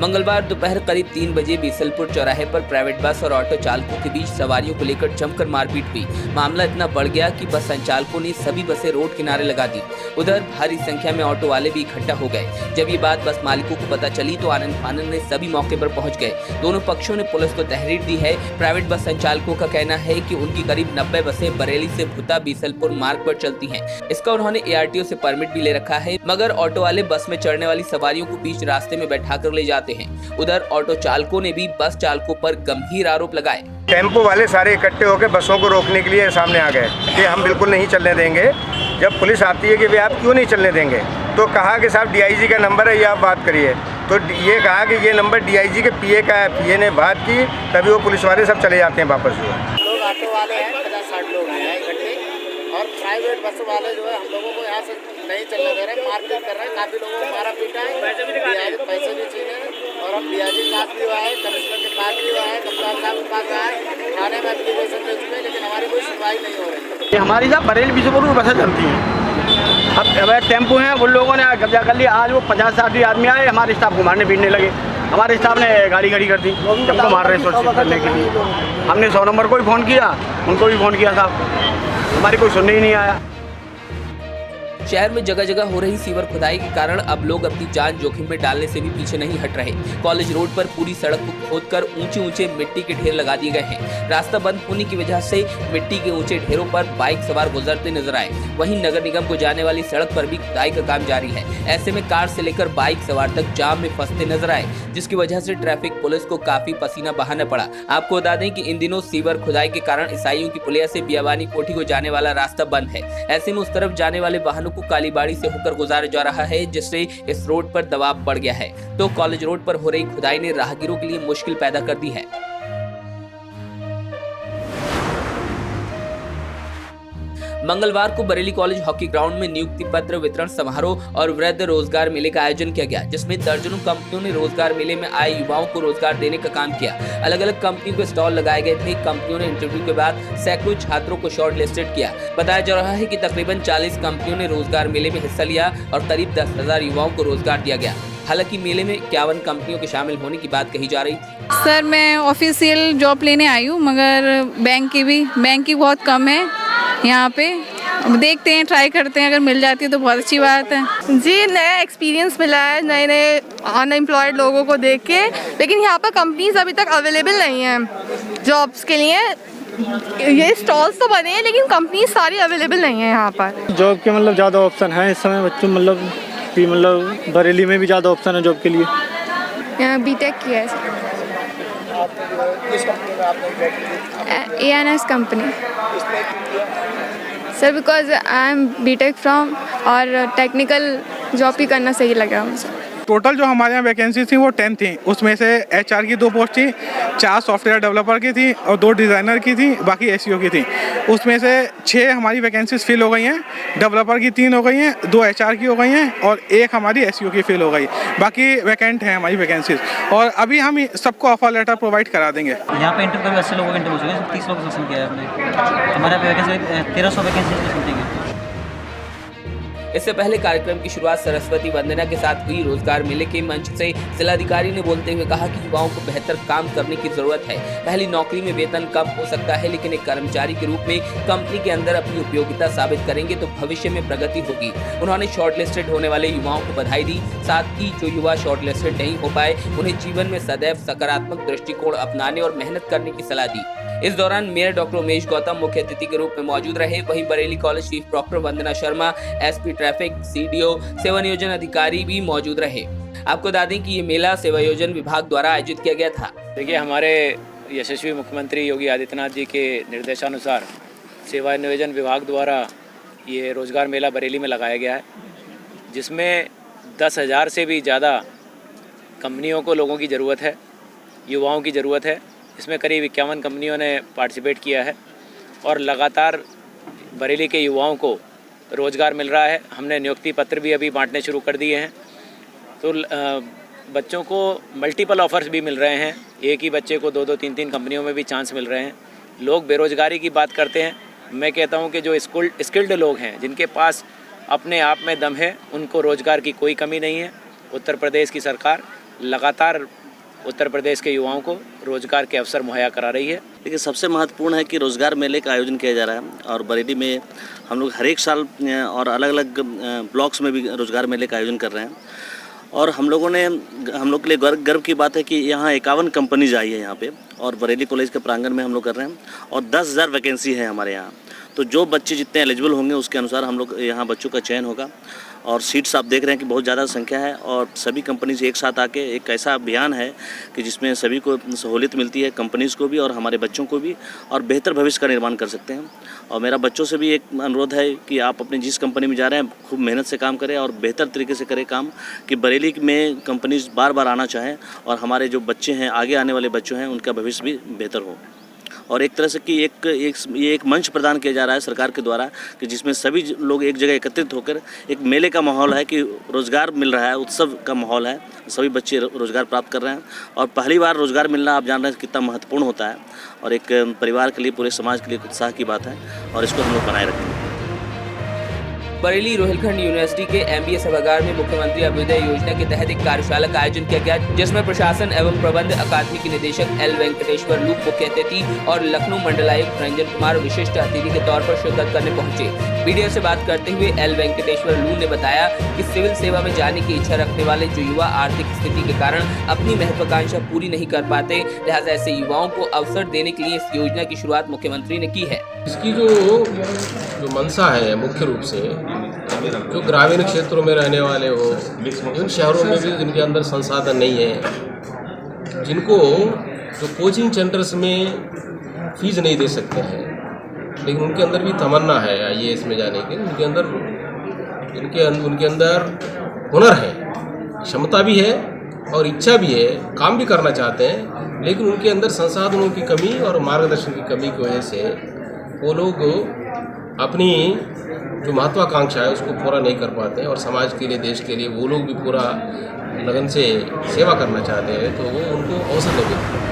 मंगलवार दोपहर करीब 3 बजे बीसलपुर चौराहे पर प्राइवेट बस और ऑटो चालकों के बीच सवारियों को लेकर जमकर मारपीट हुई। मामला इतना बढ़ गया कि बस संचालकों ने सभी बसें रोड किनारे लगा दी। उधर भारी संख्या में ऑटो वाले भी इकट्ठा हो गए। जब ये बात बस मालिकों को पता चली तो आनंद फानंद में सभी मौके पर पहुंच गए। दोनों पक्षों ने पुलिस को तहरीर दी है। प्राइवेट बस संचालकों का कहना है कि उनकी करीब 90 बसें बरेली से भुता बीसलपुर मार्ग पर चलती हैं। इसका उन्होंने ARTO से परमिट भी ले रखा है, मगर ऑटो वाले बस में चढ़ने वाली सवारियों को बीच रास्ते में बैठा कर ले जाते हैं। उधर ऑटो चालकों ने भी बस चालकों पर गंभीर आरोप लगाए। टेम्पो वाले सारे इकट्ठे होकर बसों को रोकने के लिए सामने आ गए कि हम बिल्कुल नहीं चलने देंगे। जब पुलिस आती है कि भाई आप क्यों नहीं चलने देंगे, तो कहा कि साहब DIG का नंबर है, ये आप बात करिए। तो ये कहा कि ये नंबर DIG के PA का है। PA ने बात की, तभी वो पुलिस वाले सब चले जाते हैं वापस। लोग ऑटो वाले हैं, 50-60 लोग हैं इकट्ठे, और प्राइवेट बस वाले जो है हम लोगों को यहाँ से नहीं चलने दे रहे हैं, मारपीट कर रहे हैं। काफ़ी लोगों को मारा पीटा है, पैसे भी छीने, और हम DIG के पास भी आए, कमिश्नर के पास भी आए, कप्तान साहब के पास आए, थाने में एप्लीकेशन दे चुके हैं, लेकिन हमारी कोई सुनवाई नहीं हो रही। हमारी साहब बरेली बीसलपुर बसें चलती हैं। अब टेम्पो हैं, उन लोगों ने कब्जा कर लिया। आज वो 50-60 आदमी आए, हमारे स्टाफ को मारने पीटने लगे। हमारे स्टाफ ने गाड़ी कर दी, सबको मार रहे सुरक्षित करने के लिए। हमने 100 नंबर को भी फ़ोन किया, उनको भी फ़ोन किया साहब, हमारी कोई सुनने ही नहीं आया। शहर में जगह जगह हो रही सीवर खुदाई के कारण अब लोग अपनी जान जोखिम में डालने से भी पीछे नहीं हट रहे। कॉलेज रोड पर पूरी सड़क को खोदकर ऊंचे मिट्टी के ढेर लगा दिए गए हैं। रास्ता बंद होने की वजह से मिट्टी के ऊंचे ढेरों पर बाइक सवार गुजरते नजर आए। वहीं नगर निगम को जाने वाली सड़क पर भी खुदाई का काम जारी है। ऐसे में कार से लेकर बाइक सवार तक जाम में फंसते नजर आए, जिसकी वजह से ट्रैफिक पुलिस को काफी पसीना बहाना पड़ा। आपको बता दें कि इन दिनों सीवर खुदाई के कारण ईसाइयों की पुलिया से बियाबानी कोठी को जाने वाला रास्ता बंद है। ऐसे में उस तरफ जाने वाले वाहनों को कालीबाड़ी से होकर गुजारा जा रहा है, जिससे इस रोड पर दबाव बढ़ गया है। तो कॉलेज रोड पर हो रही खुदाई ने राहगीरों के लिए मुश्किल पैदा कर दी है। मंगलवार को बरेली कॉलेज हॉकी ग्राउंड में नियुक्ति पत्र वितरण समारोह और वृद्ध रोजगार मेले का आयोजन किया गया, जिसमें दर्जनों कंपनियों ने रोजगार मेले में आए युवाओं को रोजगार देने का काम किया। अलग अलग कंपनियों के स्टॉल लगाए गए थे। कंपनियों ने इंटरव्यू के बाद सैकड़ों छात्रों को शॉर्ट लिस्टेड किया। बताया जा रहा है कि तकरीबन 40 कंपनियों ने रोजगार मेले में हिस्सा लिया और करीब 10,000 युवाओं को रोजगार दिया गया। हालांकि मेले में 51 कंपनियों के शामिल होने की बात कही जा रही थी। सर, मैं ऑफिशियल जॉब लेने आई हूँ, मगर बैंक की बहुत कम है यहाँ पे। देखते हैं, ट्राई करते हैं, अगर मिल जाती है तो बहुत अच्छी बात है। जी, नया एक्सपीरियंस मिला है नए अनएम्प्लॉयड लोगों को देख के, लेकिन यहाँ पर कंपनीज अभी तक अवेलेबल नहीं हैं जॉब्स के लिए। ये स्टॉल्स तो बने हैं, लेकिन कंपनीज सारी अवेलेबल नहीं है यहाँ पर। जॉब के मतलब ज़्यादा ऑप्शन है इस समय बच्चों, मतलब बरेली में भी ज़्यादा ऑप्शन है जॉब के लिए। यहाँ BTech किया है sir. ANS company sir, because I am BTech from, और टेक्निकल जॉब ही करना सही लगा मुझे। टोटल जो हमारे यहाँ वैकेंसी थी वो 10 थी। उसमें से HR की 2 पोस्ट थी, 4 सॉफ्टवेयर डेवलपर की थी और 2 डिज़ाइनर की थी, बाकी SEO की थी। उसमें से 6 हमारी वैकेंसीज फिल हो गई हैं, डेवलपर की 3 हो गई हैं, 2 HR की हो गई हैं और 1 हमारी SEO की फिल हो गई। बाकी वैकेंट हैं हमारी वैकेंसीज, और अभी हम सबको ऑफर लेटर प्रोवाइड करा देंगे। यहाँ पे इंटरव्यू करीब 80 लोगों का इंटरव्यू हो चुके हैं, 30 लोग सेलेक्शन किया है हमने। हमारे वैकेंसी 1300 वैकेंसी समथिंग है। इससे पहले कार्यक्रम की शुरुआत सरस्वती वंदना के साथ हुई। रोजगार मेले के मंच से जिलाधिकारी ने बोलते हुए कहा कि युवाओं को बेहतर काम करने की जरूरत है। पहली नौकरी में वेतन कम हो सकता है, लेकिन एक कर्मचारी के रूप में कंपनी के अंदर अपनी उपयोगिता साबित करेंगे तो भविष्य में प्रगति होगी। उन्होंने शॉर्टलिस्टेड होने वाले युवाओं को बधाई दी। साथ ही जो युवा शॉर्टलिस्टेड नहीं हो पाए, उन्हें जीवन में सदैव सकारात्मक दृष्टिकोण अपनाने और मेहनत करने की सलाह दी। इस दौरान मेयर डॉक्टर उमेश गौतम मुख्य अतिथि के रूप में मौजूद रहे। वहीं बरेली कॉलेज चीफ प्रॉक्टर वंदना शर्मा, SP ट्रैफिक, CDO, सेवा नियोजन अधिकारी भी मौजूद रहे। आपको बता दें कि ये मेला सेवा नियोजन विभाग द्वारा आयोजित किया गया था। देखिए, हमारे यशस्वी मुख्यमंत्री योगी आदित्यनाथ जी के निर्देशानुसार सेवा नियोजन विभाग द्वारा ये रोजगार मेला बरेली में लगाया गया है, जिसमें 10,000 से भी ज़्यादा कंपनियों को लोगों की ज़रूरत है, युवाओं की ज़रूरत है। इसमें करीब 51 कंपनियों ने पार्टिसिपेट किया है और लगातार बरेली के युवाओं को रोज़गार मिल रहा है। हमने नियुक्ति पत्र भी अभी बांटने शुरू कर दिए हैं। तो बच्चों को मल्टीपल ऑफर्स भी मिल रहे हैं। एक ही बच्चे को 2-2, 3-3 कंपनियों में भी चांस मिल रहे हैं। लोग बेरोज़गारी की बात करते हैं, मैं कहता हूं कि जो स्किल्ड लोग हैं, जिनके पास अपने आप में दम है, उनको रोज़गार की कोई कमी नहीं है। उत्तर प्रदेश की सरकार लगातार उत्तर प्रदेश के युवाओं को रोजगार के अवसर मुहैया करा रही है। देखिए, सबसे महत्वपूर्ण है कि रोज़गार मेले का आयोजन किया जा रहा है और बरेली में हम लोग हर एक साल और अलग अलग ब्लॉक्स में भी रोज़गार मेले का आयोजन कर रहे हैं। और हम लोग के लिए गर्व की बात है कि यहाँ 51 कंपनीज आई है यहाँ पे, और बरेली कॉलेज के प्रांगण में हम लोग कर रहे हैं और 10,000 वैकेंसी है हमारे यहाँ। तो जो बच्चे जितने एलिजिबल होंगे उसके अनुसार हम लोग यहाँ बच्चों का चयन होगा। और सीट्स आप देख रहे हैं कि बहुत ज़्यादा संख्या है और सभी कंपनीज एक साथ आके एक ऐसा अभियान है कि जिसमें सभी को सहूलियत मिलती है, कंपनीज़ को भी और हमारे बच्चों को भी, और बेहतर भविष्य का निर्माण कर सकते हैं। और मेरा बच्चों से भी एक अनुरोध है कि आप अपने जिस कंपनी में जा रहे हैं खूब मेहनत से काम करें और बेहतर तरीके से करें काम, कि बरेली में कंपनीज बार बार आना चाहें और हमारे जो बच्चे हैं, आगे आने वाले बच्चे हैं, उनका भविष्य भी बेहतर हो। और एक तरह से कि ये एक मंच प्रदान किया जा रहा है सरकार के द्वारा कि जिसमें सभी लोग एक जगह एकत्रित होकर एक मेले का माहौल है कि रोज़गार मिल रहा है, उत्सव का माहौल है, सभी बच्चे रोज़गार प्राप्त कर रहे हैं। और पहली बार रोज़गार मिलना आप जान रहे हैं कितना महत्वपूर्ण होता है और एक परिवार के लिए, पूरे समाज के लिए उत्साह की बात है और इसको हम लोग बनाए रखेंगे। बरेली रोहिलखंड यूनिवर्सिटी के MBA सभागार में मुख्यमंत्री अभ्युदय योजना के तहत एक कार्यशाला का आयोजन किया गया, जिसमें प्रशासन एवं प्रबंध अकादमी के निदेशक L वेंकटेश्वर लू मुख्य अतिथि और लखनऊ मंडलायुक्त रंजन कुमार विशिष्ट अतिथि के तौर पर शिरकत करने पहुंचे। मीडिया से बात करते हुए L वेंकटेश्वर लू ने बताया कि सिविल सेवा में जाने की इच्छा रखने वाले जो युवा आर्थिक स्थिति के कारण अपनी महत्वाकांक्षा पूरी नहीं कर पाते, लिहाजा ऐसे युवाओं को अवसर देने के लिए इस योजना की शुरुआत मुख्यमंत्री ने की है। इसकी जो मंशा है मुख्य रूप से जो ग्रामीण क्षेत्रों में रहने वाले हो, जिन शहरों में भी जिनके अंदर संसाधन नहीं है, जिनको जो कोचिंग सेंटर्स में फीस नहीं दे सकते हैं, लेकिन उनके अंदर भी तमन्ना है IAS में जाने की, उनके अंदर हुनर है, क्षमता भी है और इच्छा भी है, काम भी करना चाहते हैं, लेकिन उनके अंदर संसाधनों की कमी और मार्गदर्शन की कमी की वजह से वो लोग अपनी जो महत्वाकांक्षा है उसको पूरा नहीं कर पाते हैं और समाज के लिए, देश के लिए वो लोग भी पूरा लगन से सेवा करना चाहते हैं, तो वो उनको अवसर नहीं मिलता।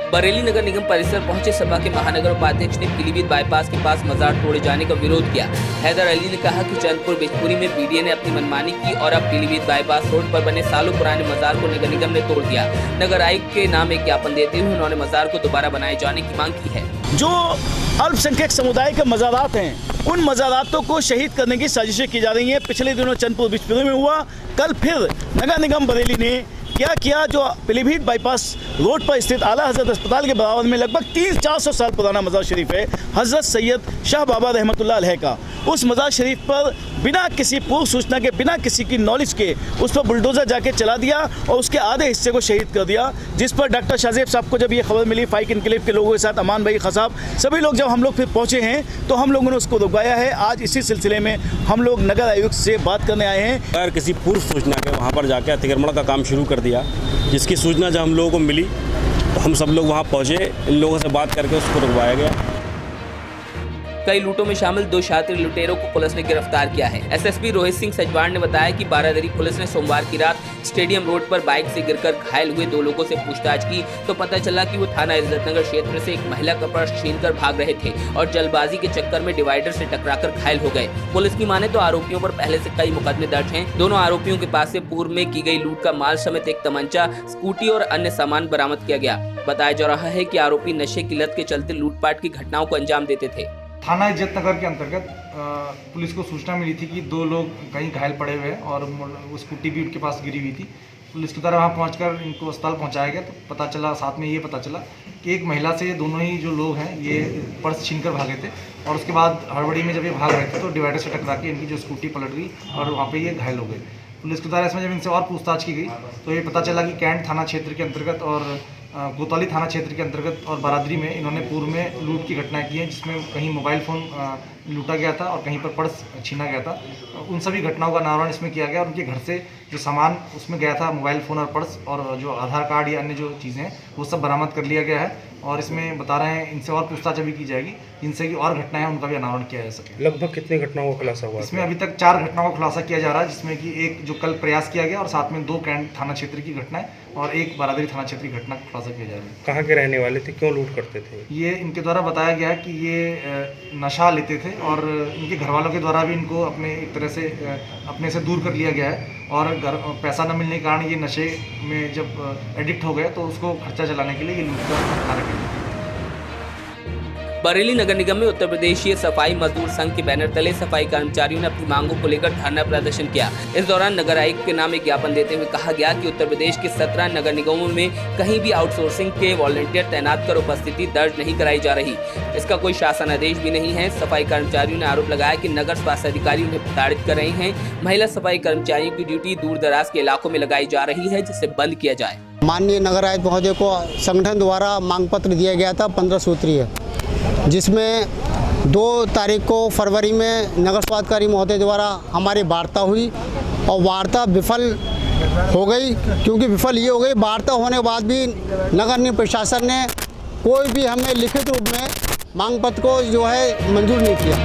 बरेली नगर निगम परिसर पहुंचे सपा के महानगर उपाध्यक्ष ने पीलीभीत बाईपास के पास मजार तोड़े जाने का विरोध किया। हैदर अली ने कहा कि चंदपुर बिजपुरी में BDA ने अपनी मनमानी की और अब पीलीभीत बाईपास रोड पर बने सालों पुराने मजार को नगर निगम ने तोड़ दिया। नगर आयुक्त के नाम एक ज्ञापन देते हुए उन्होंने मजार को दोबारा बनाए जाने की मांग की है। जो अल्पसंख्यक समुदाय के मज़ारात हैं, उन मज़ारातों को शहीद करने की साजिशें की जा रही हैं। पिछले दिनों चंदपुर बिजपुरी में हुआ, कल फिर नगर निगम बरेली ने क्या किया, जो पीलीभीत बाईपास रोड पर स्थित आला हजरत अस्पताल के बराबर में लगभग 300-400 साल पुराना मज़ार शरीफ है हजरत सैयद शाह बाबा रहमतुल्लाह अलैह का। उस मज़ार शरीफ पर बिना किसी पूर्व सूचना के, बिना किसी की नॉलेज के उस पर बुलडोज़र जाके चला दिया और उसके आधे हिस्से को शहीद कर दिया, जिस पर डॉक्टर शाहजेब साहब को जब ये खबर मिली, फाइक इनकलाब के लोगों के साथ अमान भाई खसाब सभी लोग जब हम लोग फिर पहुँचे हैं तो हम लोगों ने उसको रुकवाया है। आज इसी सिलसिले में हम लोग नगर आयुक्त से बात करने आए हैं। अगर किसी पूर्व सूचना के वहाँ पर जाकर अतिक्रमण का काम शुरू कर दिया, जिसकी सूचना जब हम लोगों को मिली तो हम सब लोग वहाँ पहुँचे, इन लोगों से बात करके उसको रुकवाया गया। कई लूटों में शामिल 2 शातिर लुटेरों को पुलिस ने गिरफ्तार किया है। SSP रोहित सिंह सजवाण ने बताया कि बारादरी पुलिस ने सोमवार की रात स्टेडियम रोड पर बाइक से गिरकर घायल हुए 2 लोगों से पूछताछ की तो पता चला कि वो थाना इज्जतनगर क्षेत्र से एक महिला का पर्स छीनकर भाग रहे थे और जल्दबाजी के चक्कर में डिवाइडर से टकराकर घायल हो गए। पुलिस की माने तो आरोपियों पर पहले से कई मुकदमे दर्ज हैं। दोनों आरोपियों के पास से पूर्व में की गई लूट का माल समेत एक तमंचा, स्कूटी और अन्य सामान बरामद किया गया। बताया जा रहा है कि आरोपी नशे की लत के चलते लूटपाट की घटनाओं को अंजाम देते थे। थाना इज्जतनगर के अंतर्गत पुलिस को सूचना मिली थी कि 2 लोग कहीं घायल पड़े हुए हैं और वो स्कूटी भी उनके पास गिरी हुई थी। पुलिस की तरह वहाँ पहुंचकर इनको अस्पताल पहुंचाया गया तो पता चला, साथ में ये पता चला कि एक महिला से दोनों ही जो लोग हैं ये पर्स छीनकर भागे थे और उसके बाद हड़बड़ी में जब ये भाग रहे थे तो डिवाइडर से टकरा के इनकी जो स्कूटी पलट गई और वहाँ पर ये घायल हो गए। पुलिस की तरह इसमें जब इनसे और पूछताछ की गई तो ये पता चला कि कैंट थाना क्षेत्र के अंतर्गत और कोतवाली थाना क्षेत्र के अंतर्गत और बारादरी में इन्होंने पूर्व में लूट की घटनाएं की हैं, जिसमें कहीं मोबाइल फ़ोन लूटा गया था और कहीं पर पर्स छीना गया था। उन सभी घटनाओं का नामकरण इसमें किया गया और उनके घर से जो सामान उसमें गया था, मोबाइल फ़ोन और पर्स और जो आधार कार्ड या अन्य जो चीज़ें हैं वो सब बरामद कर लिया गया है। और इसमें बता रहे हैं इनसे और पूछताछ भी की जाएगी, जिनसे कि और घटनाएं हैं उनका भी अनावरण किया जा सके। लगभग कितनी घटनाओं का खुलासा हुआ? इसमें अभी तक 4 घटनाओं का खुलासा किया जा रहा है, जिसमें कि एक जो कल प्रयास किया गया और साथ में 2 कैंट थाना क्षेत्र की घटनाएं और एक बारादरी थाना क्षेत्र की घटना का खुलासा किया जा रहा है। कहाँ के रहने वाले थे, क्यों लूट करते थे? ये इनके द्वारा बताया गया है कि ये नशा लेते थे और इनके घर वालों के द्वारा भी इनको अपने एक तरह से अपने से दूर कर लिया गया है और पैसा न मिलने के कारण ये नशे में जब एडिक्ट हो गए तो उसको खर्चा चलाने के लिए ये लूट का खाना किया। बरेली नगर निगम में उत्तर प्रदेशीय सफाई मजदूर संघ के बैनर तले सफाई कर्मचारियों ने अपनी मांगों को लेकर धरना प्रदर्शन किया। इस दौरान नगर आयुक्त के नाम एक ज्ञापन देते हुए कहा गया कि उत्तर प्रदेश के 17 नगर निगमों में कहीं भी आउटसोर्सिंग के वॉलंटियर तैनात कर उपस्थिति दर्ज नहीं कराई जा रही। इसका कोई शासन आदेश भी नहीं है। सफाई कर्मचारियों ने आरोप लगाया कि नगर स्वास्थ्य अधिकारी उन्हें प्रताड़ित कर रहे हैं। महिला सफाई कर्मचारियों की ड्यूटी दूर दराज के इलाकों में लगाई जा रही है, जिसे बंद किया जाए। माननीय नगर आयुक्त महोदय को संगठन द्वारा मांग पत्र दिया गया था 15 सूत्रीय, जिसमें 2 तारीख को फरवरी में नगर स्वास्थ्य अधिकारी महोदय द्वारा हमारी वार्ता हुई और वार्ता विफल हो गई। क्योंकि विफल ये हो गई, वार्ता होने के बाद भी नगर निगम प्रशासन ने कोई भी हमें लिखित रूप में मांग पत्र को जो है मंजूर नहीं किया।